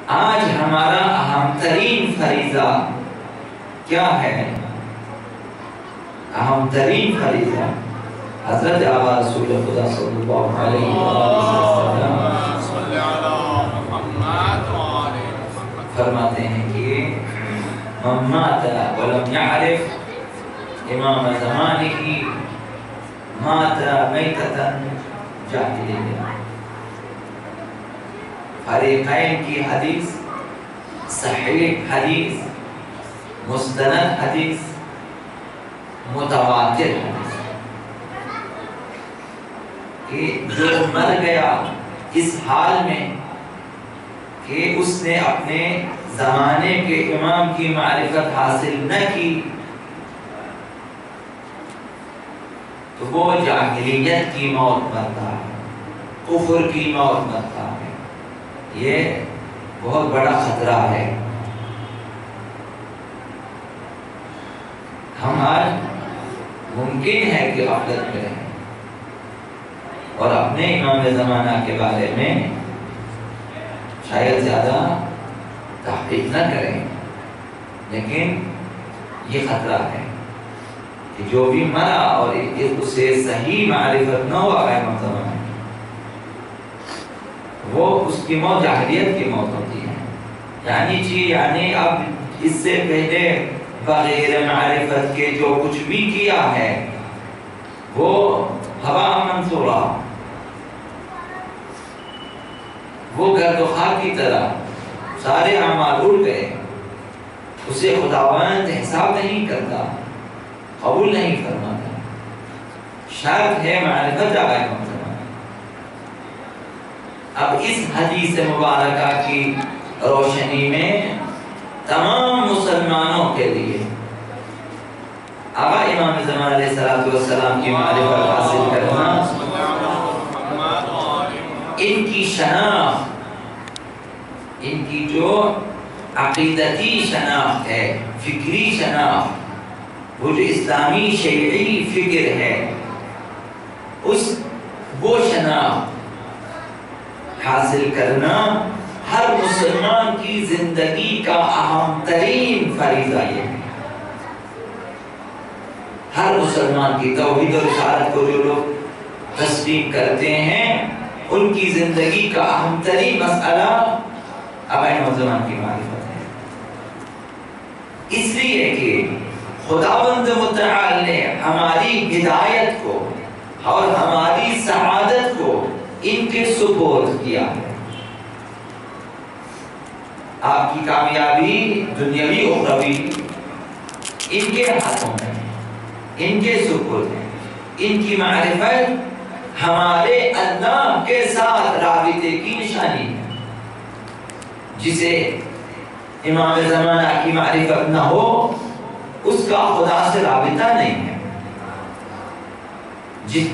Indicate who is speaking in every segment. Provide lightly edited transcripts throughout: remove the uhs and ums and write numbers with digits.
Speaker 1: آج ہمارا اہم ترین فریضہ کیا ہے؟ اہم ترین فریضہ حضرت آبا رسول خدا صلی اللہ علیہ وسلم فرماتے ہیں کہ من مات ولم يعرف امام زمانه مات میتة جاہلیہ۔ فریقین کی حدیث، صحیح حدیث، مستند حدیث، متواتر حدیث، کہ جو مر گیا اس حال میں کہ اس نے اپنے زمانے کے امام کی معرفت حاصل نہ کی تو وہ جاہلیت کی موت مرتا ہے، کفر کی موت مرتا ہے۔ یہ بہت بڑا خطرہ ہے۔ ہم آج ممکن ہے کہ غفلت میں رہیں اور اپنے امام زمانہ کے بارے میں شاید زیادہ تحقیق نہ کریں، لیکن یہ خطرہ ہے کہ جو بھی مرا اور اسے صحیح معرفت نہ ہوا امام زمانہ، وہ اس کی موت جاہلیت کی موت ہوتی ہے۔ یعنی اب اس سے پہلے بغیر معرفت کے جو کچھ بھی کیا ہے وہ ہوا منصورہ، وہ گرد و خاک کی طرح سارے اعمال اڑ گئے، اسے خداوند حساب نہیں کرتا، قبول نہیں فرماتا۔ شرط ہے معرفت جگہ امام زمانہ۔ اب اس حدیث مبارکہ کی روشنی میں تمام مسلمانوں کے لیے آقا امام زمان علیہ السلام کی معرفت حاصل کرنا، ان کی شناخت، ان کی جو عقیدتی شناخت ہے، فکری شناخت، وہ جو اسلامی شیعی فکر ہے، وہ شناخت حاصل کرنا ہر مسلمان کی زندگی کا اہم ترین فریضہ یہ ہے۔ ہر مسلمان کی توحید و رسالت کو جو لوگ تسلیم کرتے ہیں، ان کی زندگی کا اہم ترین مسئلہ امام زمان کی معرفت ہے۔ اس لیے کہ خداوند متعال نے ہماری ہدایت کو اور ہماری سعادت کو ان کے سپرد کیا ہے۔ آپ کی کامیابی دنیاوی اخروی ان کے ہاتھوں میں، ان کے سپرد ہے۔ ان کی معرفت ہمارے اللہ کے ساتھ رابطے کی نشانی ہے۔ جسے امام زمانہ کی معرفت نہ ہو، اس کا خدا سے رابطہ نہیں ہے۔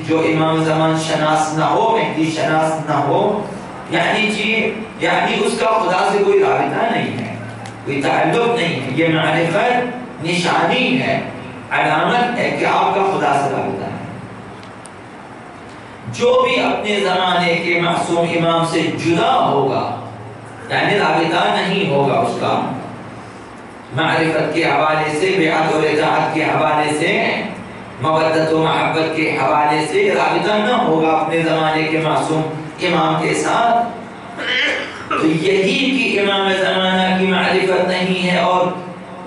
Speaker 1: جو امام زمان شناس نہ ہو، مہدی شناس نہ ہو، یعنی اس کا خدا سے کوئی رابطہ نہیں ہے، کوئی تعلق نہیں ہے۔ یہ معرفت نشانی ہے، علامت ہے کہ آپ کا خدا سے رابطہ ہے۔ جو بھی اپنے زمانے کے معصوم امام سے جدا ہوگا، یعنی رابطہ نہیں ہوگا اس کا معرفت کے حوالے سے، بیعت اور اطاعت کے حوالے سے، مودت و محبت کے حوالے سے رابطہ نہ ہوگا اپنے زمانے کے معصوم امام کے ساتھ، تو یہی کہ امام زمانہ کی معرفت نہیں ہے اور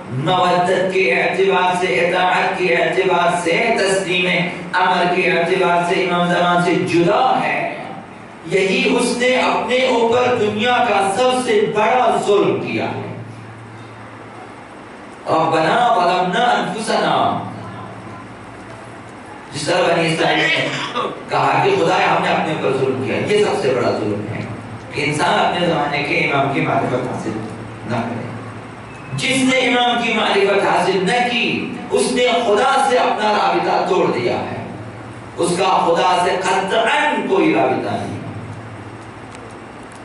Speaker 1: مودت کے اعتبار سے، اطاعت کے اعتبار سے، تسلیم امر کے اعتبار سے امام زمان سے جدا ہے، یہی اس نے اپنے اوپر دنیا کا سب سے بڑا ظلم کیا ہے۔ ربنا ظلمنا انفسنا، جس طرح بنی اسرائیل نے کہا کہ خدایا ہم نے اپنے اوپر ظلم کیا، یہ سب سے بڑا ظلم ہے کہ انسان اپنے زمانے کے امام کی معرفت حاصل نہ کرے۔ جس نے امام کی معرفت حاصل نہ کی، اس نے خدا سے اپنا رابطہ توڑ دیا ہے۔ اس کا خدا سے قطعاً کوئی رابطہ نہیں۔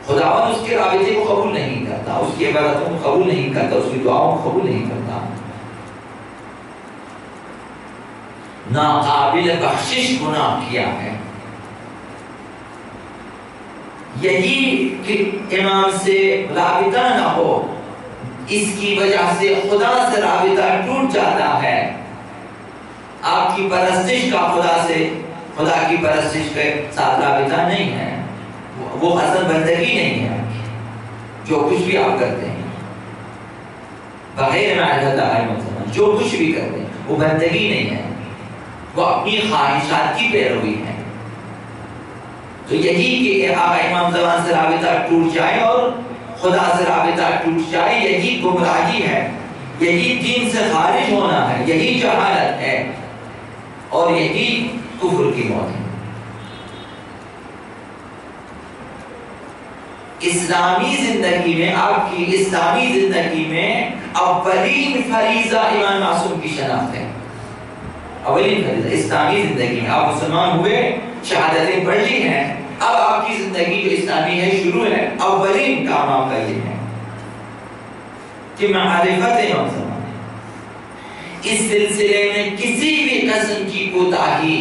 Speaker 1: خداوند اس کے رابطے کو قبول نہیں کرتا، اس کی عبادتوں کو قبول نہیں کرتا، اس کی دعاؤں کو قبول نہیں کرتا۔ ناقابل بخشش گناہ کیا ہے۔ یہی کہ امام سے رابطہ نہ ہو، اس کی وجہ سے خدا سے رابطہ ٹوٹ جاتا ہے۔ آپ کی پرستش کا خدا کی پرستش کے ساتھ رابطہ نہیں ہے، وہ اصل بندگی نہیں ہے۔ جو کچھ بھی آپ کرتے ہیں بغیر معرفت آقا امام زمان، جو کچھ بھی کرتے ہیں وہ بندگی نہیں ہے، وہ اپنی خواہشات کی پیروی ہے۔ تو یہی کہ آقا امام زمان سے رابطہ ٹوٹ جائے اور خدا سے رابطہ ٹوٹ جائے، یہی گمراہی ہے، یہی دین سے خارج ہونا ہے، یہی جہالت ہے اور یہی کفر کی موت ہے۔ اسلامی زندگی میں، آپ کی اسلامی زندگی میں اولین فریضہ امام معصوم کی شناخت ہے۔ اولین فریضہ اسلامی زندگی میں، آپ مسلمان ہوئے، شہادتیں پڑھ لی ہیں، اب آپ کی زندگی جو اسلامی ہے شروع ہے، اولین کام آپ کا یہ ہے کہ معرفت امام زمان۔ اس سلسلے میں کسی بھی قسم کی کوتاہی،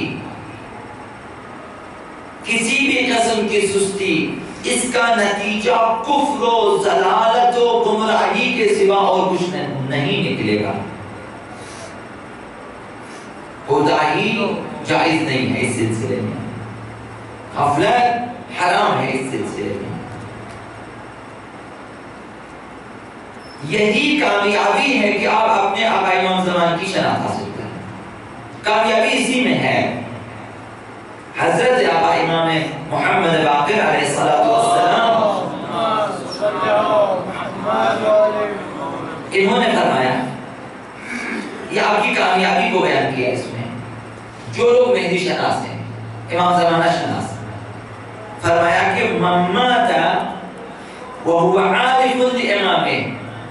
Speaker 1: کسی بھی قسم کی سستی، اس کا نتیجہ کفر و ضلالت و گمراہی کے سوا اور کچھ نہیں نکلے گا۔ کوتاہی جائز نہیں ہے اس سلسلے میں، غفلت حرام ہے اس سلسلے میں۔ یہی کامیابی ہے کہ آپ اپنے آقا امام زمان کی شناخت حاصل کریں، کامیابی اسی میں ہے۔ حضرت آقا امام محمد باقر علیہ السلام انہوں نے فرمایا، یہ آپ کی کامیابی کو بیان کیا اس میں، جو لوگ مہدی شناس ہیں، امام زمانہ شناس، فرمایا کہ من مات وهو عارف لامامه،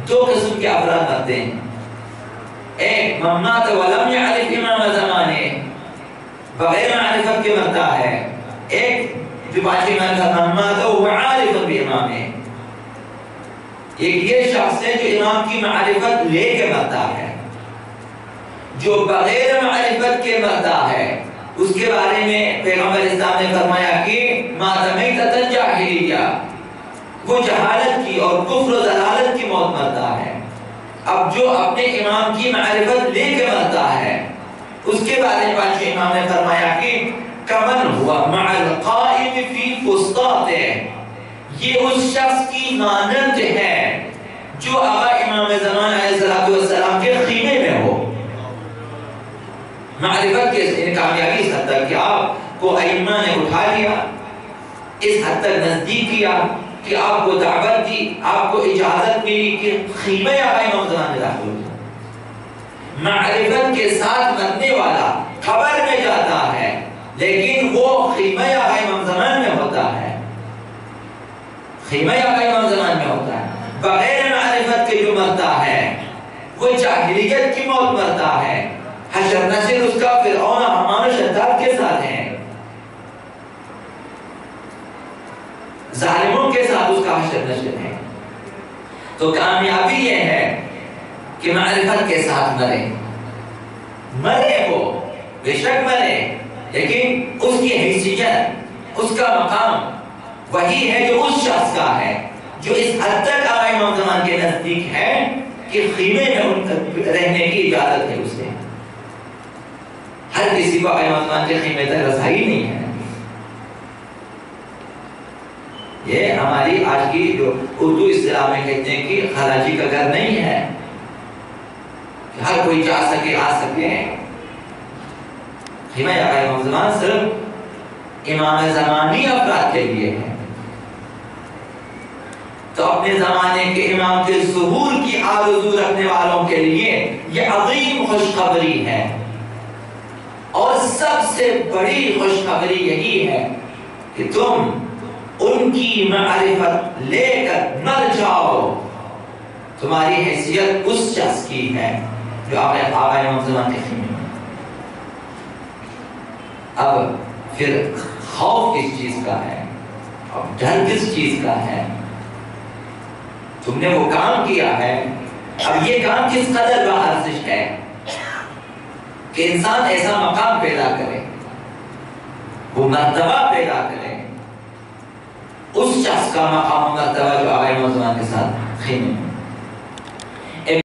Speaker 1: دو قسم کے افراد مرتے ہیں، ایک من مات ولم يعرف امام زمانے، بغیر معرفت کے مرتا ہے، ایک جو پانچویں معرفت من مات وهو عارف بامامه، ایک یہ شخص ہے جو امام کی معرفت لے کے مرتا ہے، جو بغیر معرفت کے مرتا ہے اس کے بارے میں پیغمبر اسلام نے فرمایا کہ مات میتۃ جاہلیہ، وہ جہالت کی اور کفر و ضلالت کی موت مرتا ہے۔ اب جو اپنے امام کی معرفت لے کے مرتا ہے اس کے بارے میں پانچویں امام نے فرمایا کہ کمن ہوا مع القائم فی فسطاطہ، یہ اس شخص کی مانند ہے جو آقا امام زمان علیہ السلام کے خیمے میں ہو۔ معرفت کے کامیابی اس حد تک کہ آپ کو ائمہ نے اٹھا لیا، اس حد تک نزدیک کیا کہ آپ کو دعوت دی، آپ کو اجازت ملی کہ خیمہ آقا امام زمان میں داخل ہو۔ معرفت کے ساتھ مرنے والا قبر میں جاتا ہے لیکن وہ خیمہ آقا امام زمان میں ہوتا ہے، خیمہ آقا امام زمان میں ہوتا ہے۔ بغیر معرفت کے جو مرتا ہے وہ جاہلیت کی موت مرتا ہے، حشر نشر اس کا فرعون حامان و شداد کے ساتھ ہے، ظالموں کے ساتھ اس کا حشر نشر ہے۔ تو کامیابی یہ ہے کہ معرفت کے ساتھ مرے وہ بے شک مرے، لیکن اس کی حیثیت، اس کا مقام وہی ہے جو اس شخص کا ہے جو اس حد تک آقا امام زمان کے نزدیک ہے کہ خیمے میں رہنے کی اجازت ہے اسے۔ ہر کسی کو آقا امام زمان کے خیمے تک رسائی نہیں ہے۔ یہ ہماری آج کی جو اردو اصطلاح میں کہتے ہیں کہ خراجی کا گھر نہیں ہے کہ ہر کوئی جا سکے آ سکے۔ خیمہ آقا امام زمان صرف امام زمانی افراد کے لیے ہے۔ تو اپنے زمانے کے امام کے ظہور کی آرزو رکھنے والوں کے لیے یہ عظیم خوشخبری ہے، اور سب سے بڑی خوشخبری یہی ہے کہ تم ان کی معرفت لے کر مر جاؤ، تمہاری حیثیت اس شخص کی ہے جو آقا امام زمان کے خیمے میں۔ اب پھر خوف کس چیز کا ہے، اب ڈر کس چیز کا ہے؟ تم نے وہ کام کیا ہے، اب یہ کام کس قدر باارزش ہے کہ انسان ایسا مقام پیدا کرے، وہ مرتبہ پیدا کرے اس شخص کا مقام و مرتبہ جو آقا موزمان کے ساتھ خیمے میں